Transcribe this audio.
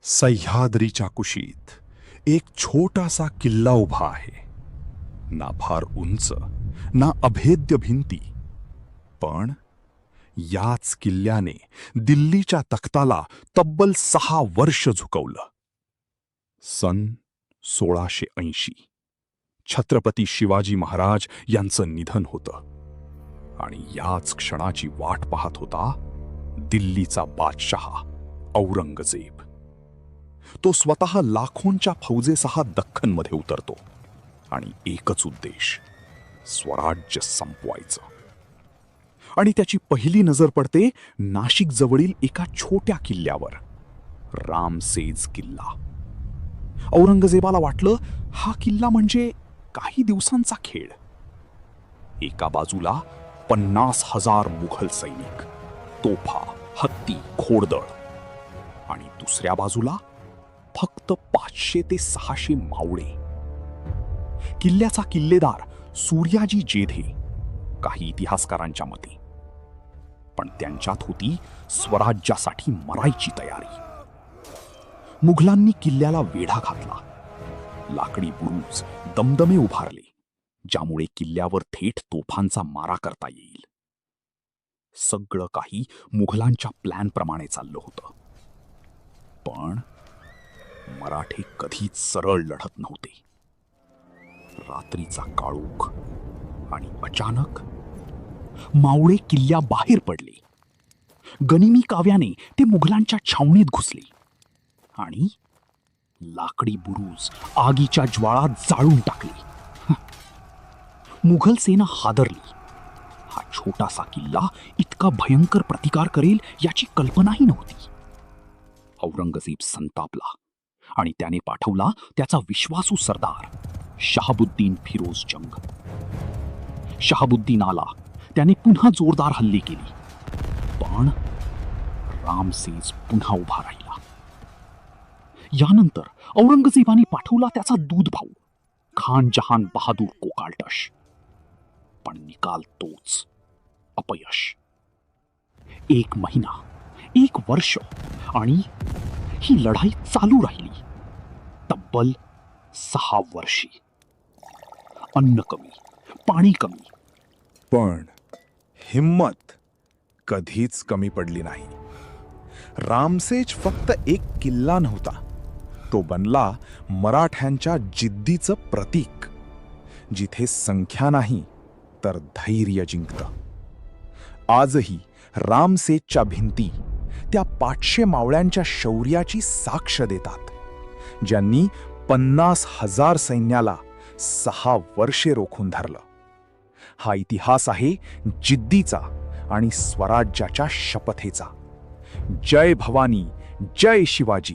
सह्याद्रीच्या कुशीत एक छोटासा किल्ला उभा आहे. ना फार उंच, ना अभेद्य भिंती, पण याच किल्ल्याने दिल्लीच्या तख्ताला तब्बल 6 वर्ष झुकवलं. सन 1680 छत्रपती शिवाजी महाराज यांचं निधन होतं आणि याच क्षणाची वाट पाहत होता दिल्लीचा बादशहा औरंगजेब. तो स्वतः लाखोंच्या फौजेसह दख्खनमध्ये उतरतो आणि एकच उद्देश, स्वराज्य संपवायचं. आणि त्याची पहिली नजर पडते नाशिक जवळील एका छोट्या किल्ल्यावर, रामसेज किल्ला. औरंगजेबाला वाटलं हा किल्ला म्हणजे काही दिवसांचा खेळ. एका बाजूला 50,000 मुघल सैनिक, तोफा, हत्ती, घोडदळ, आणि दुसऱ्या बाजूला फक्त 500 ते 600 मावळे. किल्ल्याचा किल्लेदार सूर्याजी जेधे, काही इतिहासकारांच्या मते. पण त्यांच्यात होती स्वराज्यासाठी मरायची तयारी. मुघलांनी किल्ल्याला वेढा घातला. लाकडी बुरुज, दमदमे उभारले, ज्यामुळे किल्ल्यावर थेट तोफांचा मारा करता येईल. सगळं काही मुघलांच्या प्लॅनप्रमाणे चाललं होतं. पण मराठे कधीच सरळ लढत नव्हते. रात्रीचा काळोख आणि अचानक मावळे किल्ल्याबाहेर पडले. गनिमी काव्याने ते मुघलांच्या छावणीत घुसले आणि लाकडी बुरुज आगीच्या ज्वाळात जाळून टाकले. मुघल सेना हादरली. हा छोटासा किल्ला इतका भयंकर प्रतिकार करेल याची कल्पनाही नव्हती. औरंगजेब संतापला आणि त्याने पाठवला त्याचा विश्वासू सरदार शहाबुद्दीन फिरोज जंग. शहाबुद्दीन आला. त्याने पुन्हा जोरदार हल्ले केले, पण रामसेज पुन्हा उभा राहिला. यानंतर औरंगजेबाने पाठवला त्याचा दूध भाऊ खान जहान बहादूर कोकालटश. पण निकाल तोच, अपयश. 1 महिना, 1 वर्ष, आणि ही लढाई चालू राहिली. तब्बल 6 वर्षे. अन्न कमी, पाणी कमी, पण हिम्मत कधीच कमी पडली नाही. रामसेज फक्त एक किल्ला नव्हता, तो बनला मराठ्यांच्या जिद्दीचं प्रतीक. जिथे संख्या नाही तर धैर्य जिंकतं. आजही रामसेजच्या भिंती त्या 500 मावळ्यांच्या शौर्याची साक्ष देतात, ज्यांनी 50,000 सैन्याला 6 वर्षे रोखून धरलं. हा इतिहास आहे जिद्दीचा आणि स्वराज्याच्या शपथेचा. जय भवानी, जय शिवाजी.